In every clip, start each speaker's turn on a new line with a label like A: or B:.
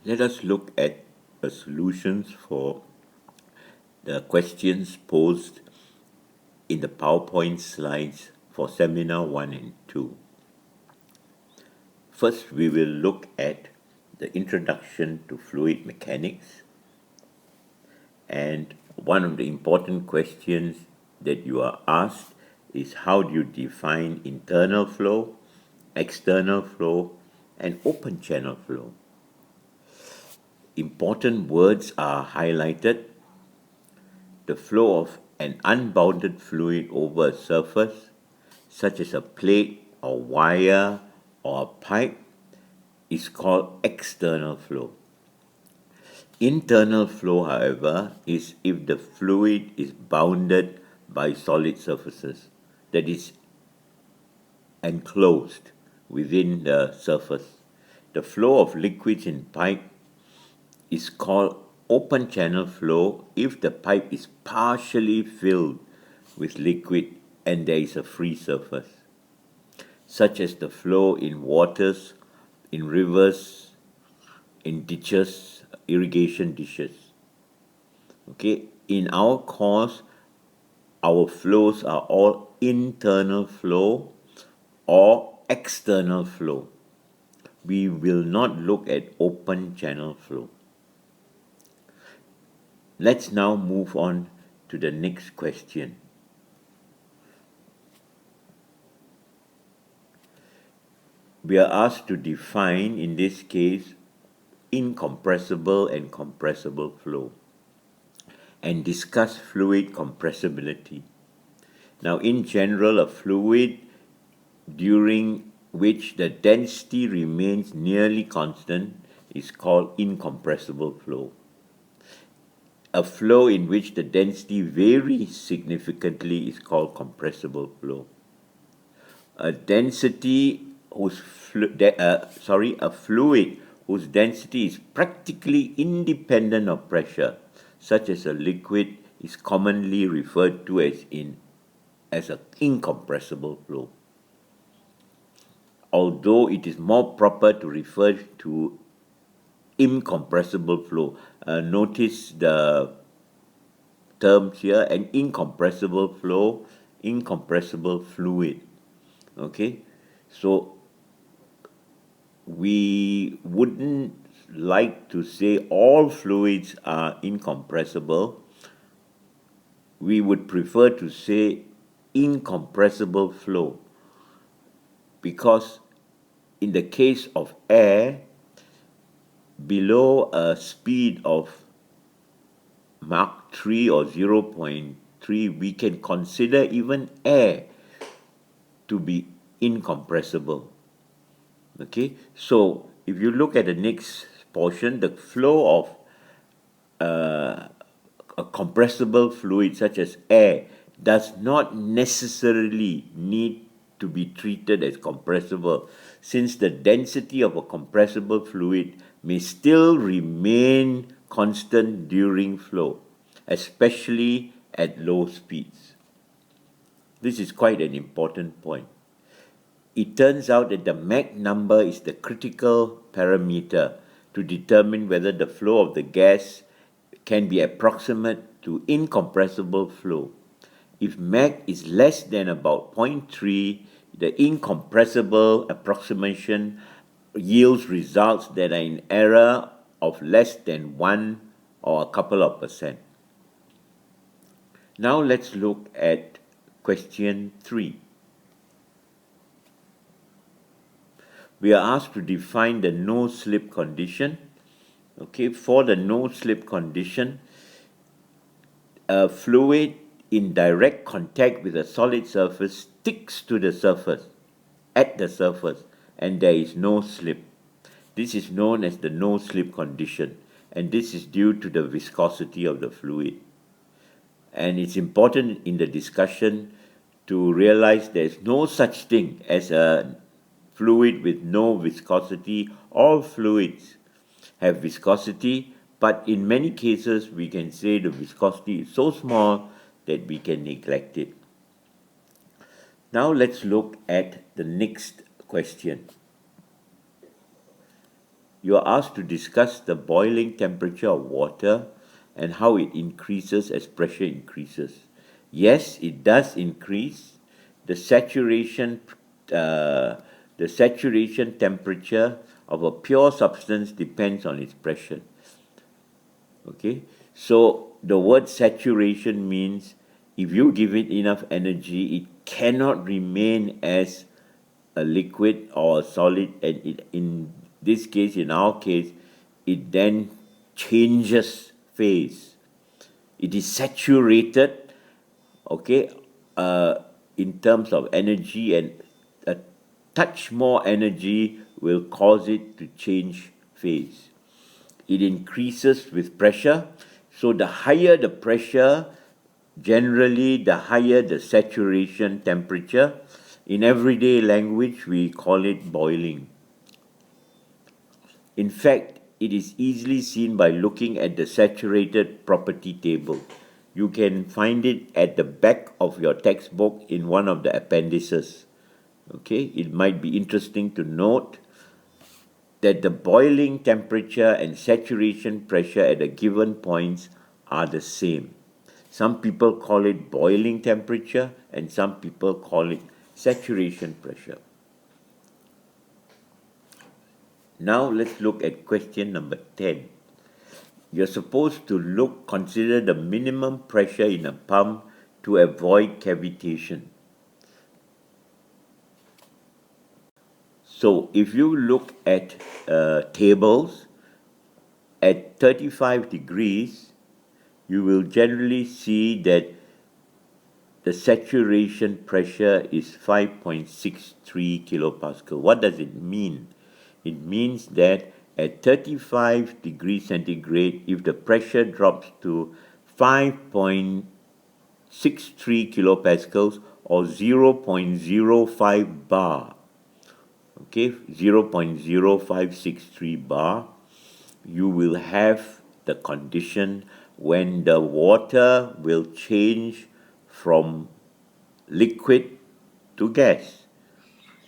A: Let us look at the solutions for the questions posed in the PowerPoint slides for Seminar 1 and 2. First, we will look at the introduction to fluid mechanics, and one of the important questions that you are asked is how do you define internal flow, external flow, and open channel flow. Important words are highlighted: the flow of an unbounded fluid over a surface, such as a plate or wire or a pipe, is called external flow. Internal flow, however, is if the fluid is bounded by solid surfaces, that is, enclosed within the surface. The flow of liquids in pipe is called open channel flow if the pipe is partially filled with liquid and there is a free surface, such as the flow in waters, in rivers, in ditches, irrigation ditches. Okay, in our course, our flows are all internal flow or external flow. We will not look at open channel flow. Let's now move on to the next question. We are asked to define, in this case, incompressible and compressible flow, and discuss fluid compressibility. Now, in general, a fluid during which the density remains nearly constant is called incompressible flow. A flow in which the density varies significantly is called compressible flow. A fluid whose density is practically independent of pressure, such as a liquid, is commonly referred to as an incompressible flow. Although it is more proper to refer to incompressible flow. Notice the terms here: an incompressible flow, incompressible fluid. Okay, so we wouldn't like to say all fluids are incompressible. We would prefer to say incompressible flow, because in the case of air, below a speed of Mach 3 or 0.3, we can consider even air to be incompressible. Okay, so if you look at the next portion, the flow of a compressible fluid such as air does not necessarily need to be treated as compressible, since the density of a compressible fluid may still remain constant during flow, especially at low speeds. This is quite an important point. It turns out that the Mach number is the critical parameter to determine whether the flow of the gas can be approximate to incompressible flow. If Mach is less than about 0.3, the incompressible approximation yields results that are in error of less than 1 or a couple of percent. Now let's look at question 3. We are asked to define the no-slip condition. Okay, for the no-slip condition, a fluid in direct contact with a solid surface sticks to the surface, at the surface, and there is no slip. This is known as the no-slip condition, and this is due to the viscosity of the fluid. And it's important in the discussion to realize there's no such thing as a fluid with no viscosity. All fluids have viscosity, but in many cases we can say the viscosity is so small that we can neglect it. Now let's look at the next question. you are asked to discuss the boiling temperature of water and how it increases as pressure increases. Yes, it does increase. The saturation, uh, the saturation temperature of a pure substance depends on its pressure. Okay, so the word saturation means if you give it enough energy, it cannot remain as a liquid or a solid, and in this case, in our case, it then changes phase. It is saturated, okay, in terms of energy, and a touch more energy will cause it to change phase. It increases with pressure. So the higher the pressure, generally the higher the saturation temperature. In everyday language, we call it boiling. In fact, it is easily seen by looking at the saturated property table. You can find it at the back of your textbook in one of the appendices. Okay, it might be interesting to note that the boiling temperature and saturation pressure at a given points are the same. Some people call it boiling temperature and some people call it saturation pressure. Now let's look at question number 10. You're supposed to consider the minimum pressure in a pump to avoid cavitation. So if you look at tables at 35 degrees, you will generally see that the saturation pressure is 5.63 kilopascal. What does it mean? It means that at 35 degrees centigrade, if the pressure drops to 5.63 kilopascals or 0.05 bar, okay, 0.0563 bar, you will have the condition when the water will change from liquid to gas.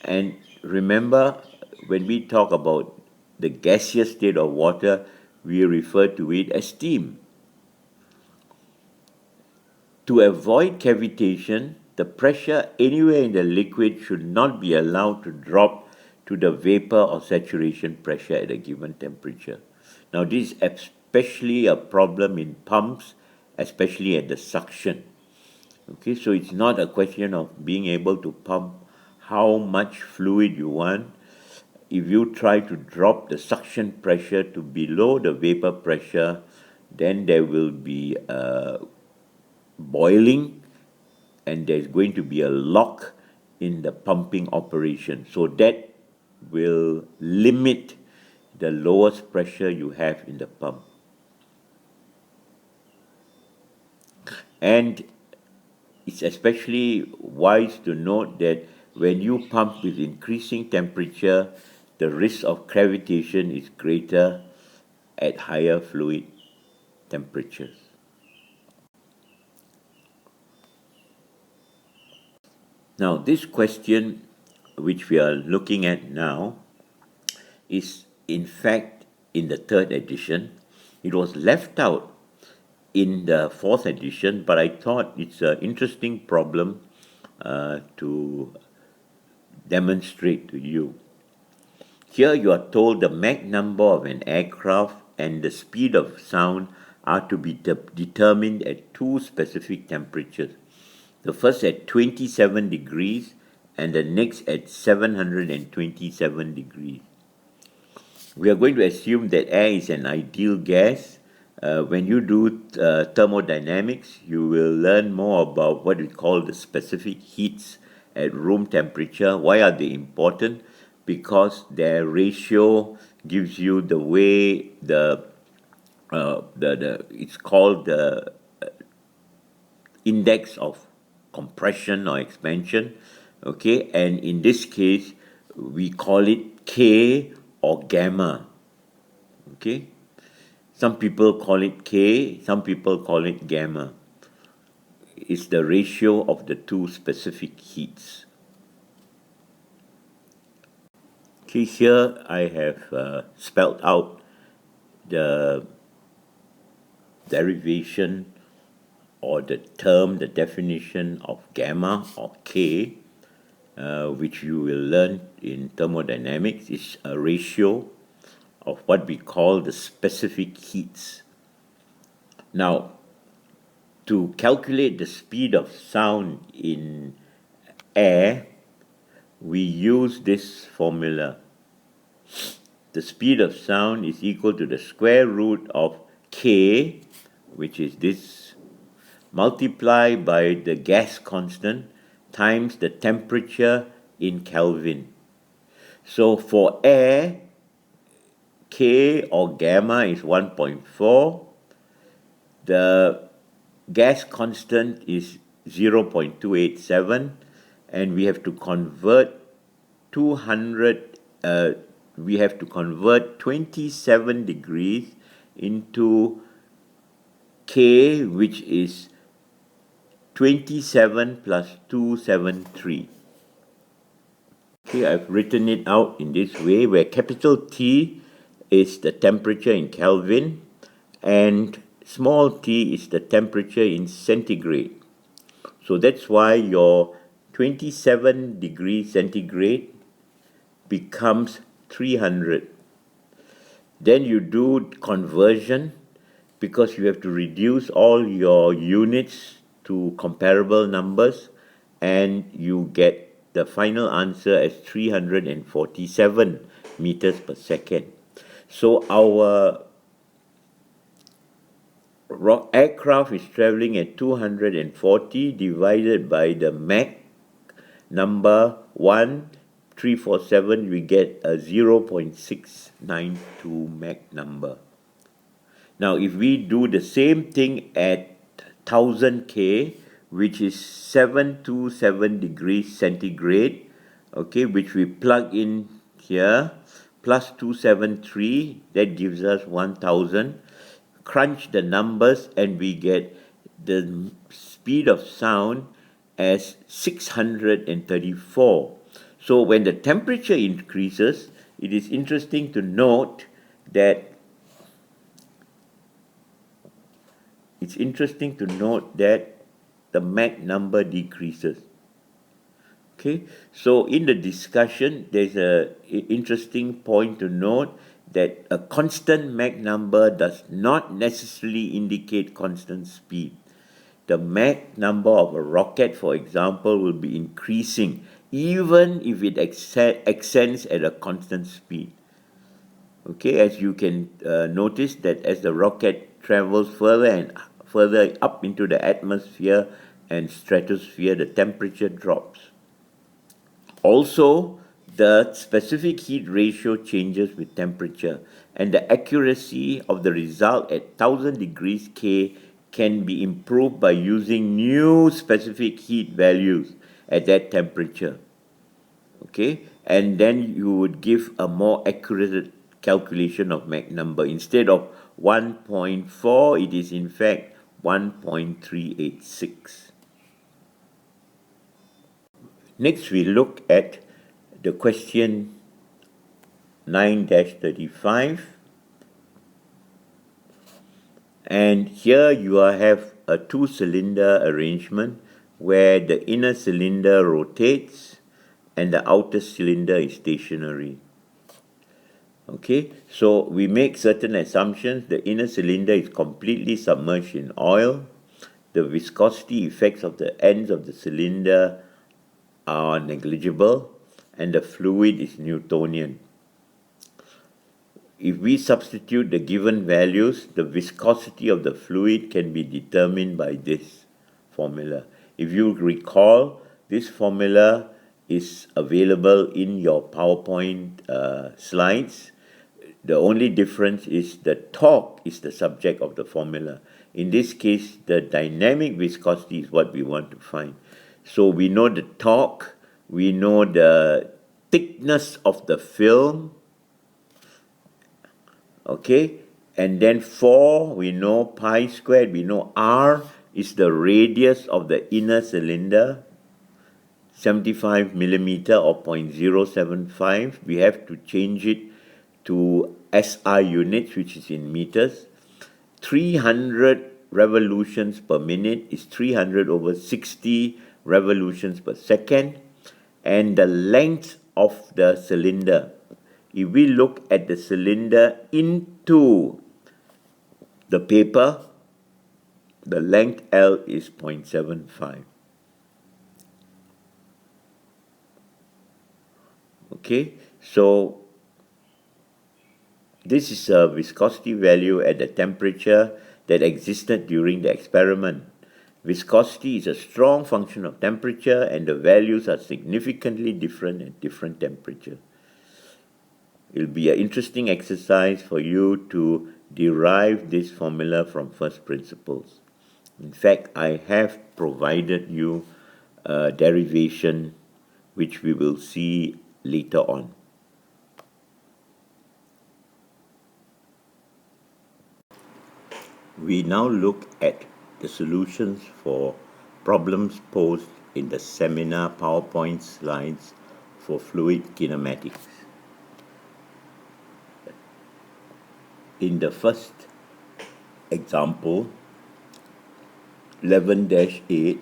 A: And remember, when we talk about the gaseous state of water, we refer to it as steam. To avoid cavitation, the pressure anywhere in the liquid should not be allowed to drop to the vapor or saturation pressure at a given temperature. Now, this is especially a problem in pumps, especially at the suction. Okay, so it's not a question of being able to pump how much fluid you want. If you try to drop the suction pressure to below the vapor pressure, then there will be boiling and there's going to be a lock in the pumping operation. So that will limit the lowest pressure you have in the pump. And it's especially wise to note that when you pump with increasing temperature, the risk of cavitation is greater at higher fluid temperatures. Now, this question, which we are looking at now, is in fact in the third edition. It was left out in the fourth edition, but I thought it's an interesting problem to demonstrate to you. Here you are told the Mach number of an aircraft and the speed of sound are to be determined at two specific temperatures. The first at 27 degrees and the next at 727 degrees. We are going to assume that air is an ideal gas. When you do thermodynamics, you will learn more about what we call the specific heats at room temperature. Why are they important? Because their ratio gives you the way it's called the index of compression or expansion. Okay, and in this case, we call it K or gamma. Okay, some people call it K, some people call it gamma. It's the ratio of the two specific heats. Okay, here I have spelled out the derivation or the term, the definition of gamma or K, which you will learn in thermodynamics, is a ratio of what we call the specific heats. Now, to calculate the speed of sound in air, we use this formula. The speed of sound is equal to the square root of K, which is this, multiplied by the gas constant times the temperature in Kelvin. So for air, K or gamma is 1.4. The gas constant is 0.287, and we have to convert 27 degrees into K, which is 27 plus 273. Okay, I've written it out in this way, where capital T is the temperature in Kelvin and small t is the temperature in centigrade. So that's why your 27 degrees centigrade becomes 300. Then you do conversion, because you have to reduce all your units to comparable numbers, and you get the final answer as 347 meters per second. So our aircraft is traveling at 240 divided by the Mach number 1347, we get a 0.692 Mach number. Now, if we do the same thing at 1000 K, which is 727 degrees centigrade, okay, which we plug in here, plus 273, that gives us 1000. Crunch the numbers and we get the speed of sound as 634. So when the temperature increases, it is interesting to note that the Mach number decreases. Okay, so in the discussion, there's an interesting point to note that a constant Mach number does not necessarily indicate constant speed. The Mach number of a rocket, for example, will be increasing even if it ascends at a constant speed. Okay, as you can notice that as the rocket travels further and further up into the atmosphere and stratosphere, the temperature drops. Also, the specific heat ratio changes with temperature, and the accuracy of the result at 1000 degrees K can be improved by using new specific heat values at that temperature. Okay, and then you would give a more accurate calculation of Mach number. Instead of 1.4, it is in fact 1.386. Next, we look at the question 9-35. And here you have a two-cylinder arrangement where the inner cylinder rotates and the outer cylinder is stationary. Okay, so we make certain assumptions. The inner cylinder is completely submerged in oil. The viscosity effects of the ends of the cylinder are negligible, and the fluid is Newtonian. If we substitute the given values, the viscosity of the fluid can be determined by this formula. If you recall, this formula is available in your PowerPoint slides. The only difference is the torque is the subject of the formula. In this case, the dynamic viscosity is what we want to find. So we know the torque, we know the thickness of the film, okay, and then 4, we know pi squared, we know r is the radius of the inner cylinder, 75 millimeter or 0.075, we have to change it to SI units, which is in meters. 300 revolutions per minute is 300 over 60 revolutions per second. And the length of the cylinder, if we look at the cylinder into the paper, the length L is 0.75. Okay, so this is a viscosity value at the temperature that existed during the experiment. Viscosity is a strong function of temperature, and the values are significantly different at different temperatures. It'll be an interesting exercise for you to derive this formula from first principles. In fact, I have provided you a derivation which we will see later on. We now look at the solutions for problems posed in the seminar PowerPoint slides for fluid kinematics. In the first example, 11-8,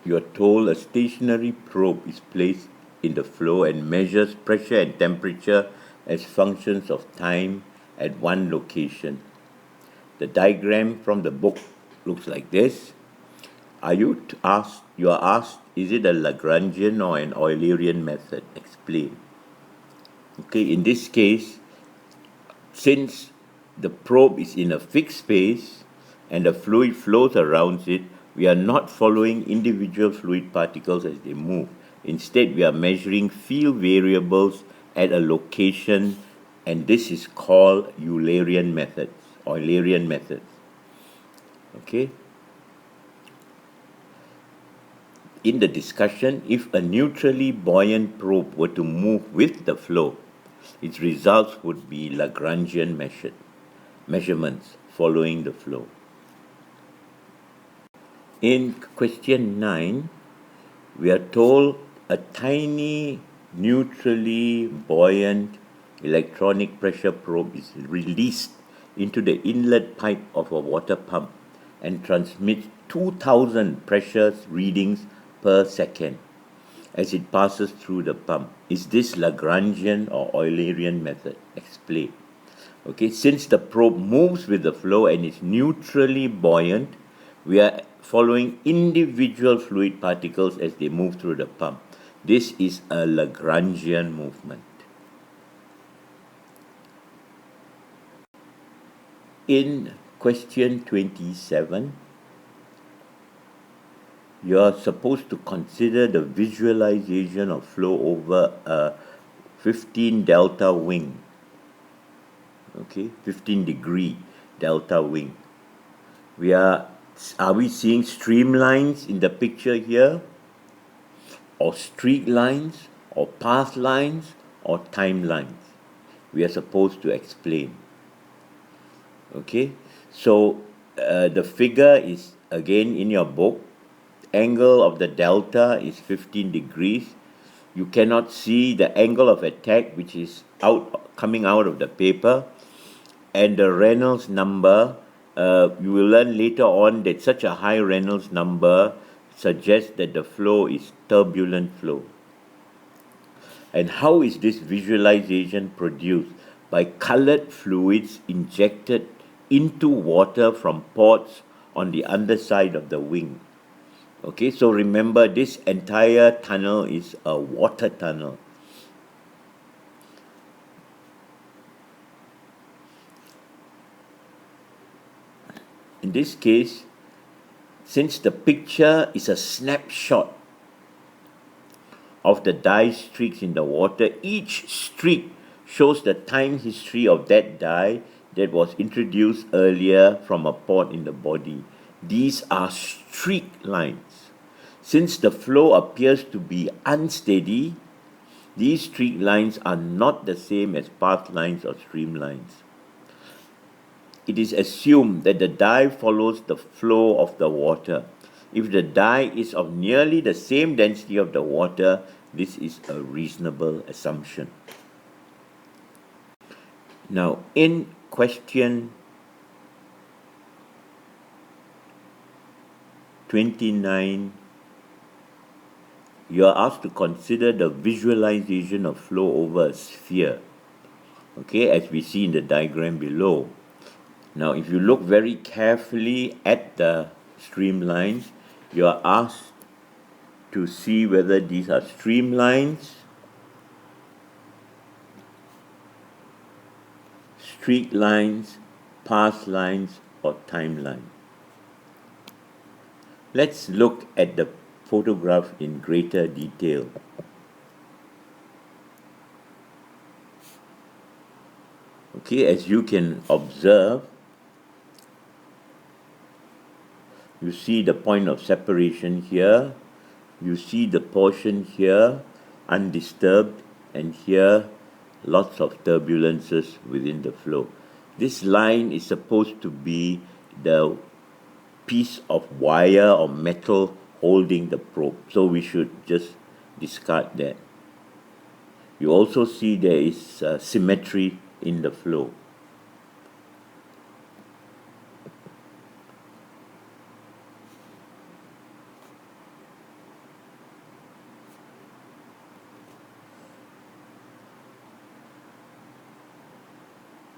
A: you are told a stationary probe is placed in the flow and measures pressure and temperature as functions of time at one location. The diagram from the book looks like this. You are asked, is it a Lagrangian or an Eulerian method? Explain. Okay, in this case, since the probe is in a fixed space and the fluid flows around it, we are not following individual fluid particles as they move. Instead, we are measuring field variables at a location, and this is called Eulerian methods. Okay. In the discussion, if a neutrally buoyant probe were to move with the flow, its results would be Lagrangian measurements following the flow. In question 9, we are told a tiny neutrally buoyant electronic pressure probe is released into the inlet pipe of a water pump and transmits 2000 pressure readings per second as it passes through the pump. Is this Lagrangian or Eulerian method? Explain. Okay, since the probe moves with the flow and is neutrally buoyant, we are following individual fluid particles as they move through the pump. This is a Lagrangian movement. In question 27, you are supposed to consider the visualization of flow over a 15 delta wing. Okay, 15 degree delta wing. Are we seeing streamlines in the picture here? Or streak lines? Or path lines? Or timelines? We are supposed to explain. Okay, so the figure is again in your book. Angle of the delta is 15 degrees. You cannot see the angle of attack, which is coming out of the paper, and the Reynolds number. You will learn later on that such a high Reynolds number suggests that the flow is turbulent flow. And how is this visualization produced? By colored fluids injected into water from ports on the underside of the wing. Okay, so remember, this entire tunnel is a water tunnel. In this case, since the picture is a snapshot of the dye streaks in the water, each streak shows the time history of that dye that was introduced earlier from a port in the body. These are streak lines. Since the flow appears to be unsteady, these streak lines are not the same as path lines or streamlines. It is assumed that the dye follows the flow of the water. If the dye is of nearly the same density of the water, this is a reasonable assumption. Now, in question 29, you are asked to consider the visualization of flow over a sphere, okay, as we see in the diagram below. Now, if you look very carefully at the streamlines, you are asked to see whether these are streamlines, streak lines, path lines, or timeline. Let's look at the photograph in greater detail. Okay, as you can observe, you see the point of separation here, you see the portion here undisturbed, and here lots of turbulences within the flow. This line is supposed to be the piece of wire or metal holding the probe, so we should just discard that. You also see there is symmetry in the flow.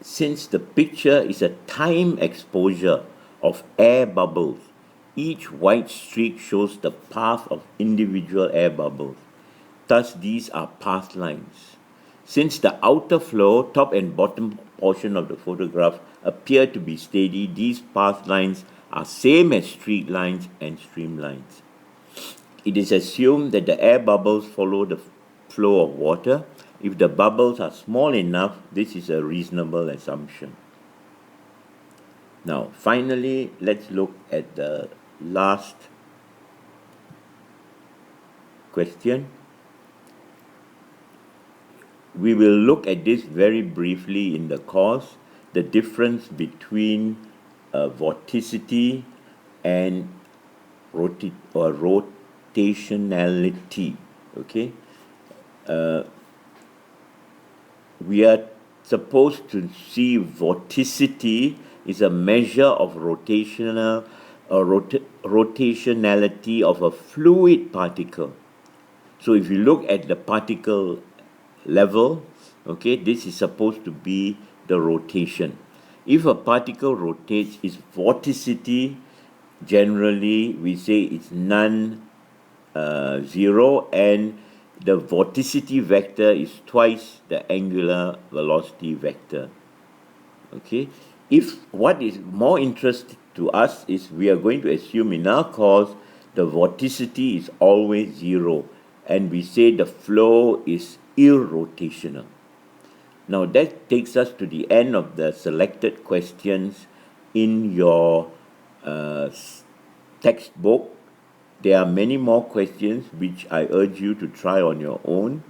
A: Since the picture is a time exposure of air bubbles, each white streak shows the path of individual air bubbles. Thus, these are path lines. Since the outer flow, top and bottom portion of the photograph appear to be steady, these path lines are same as streak lines and streamlines. It is assumed that the air bubbles follow the flow of water. If the bubbles are small enough, this is a reasonable assumption. Now, finally, let's look at the last question. We will look at this very briefly in the course, the difference between vorticity and rotationality. Okay, we are supposed to see vorticity is a measure of rotationality of a fluid particle. So if you look at the particle level, okay, this is supposed to be the rotation. If a particle rotates, its vorticity, generally we say it's non-zero, and the vorticity vector is twice the angular velocity vector. Okay, if what is more interesting to us is we are going to assume in our course the vorticity is always zero, and we say the flow is irrotational. Now that takes us to the end of the selected questions in your textbook. There are many more questions which I urge you to try on your own,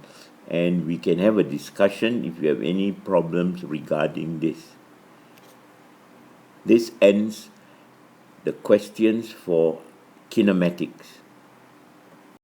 A: and we can have a discussion if you have any problems regarding this. This ends the questions for kinematics.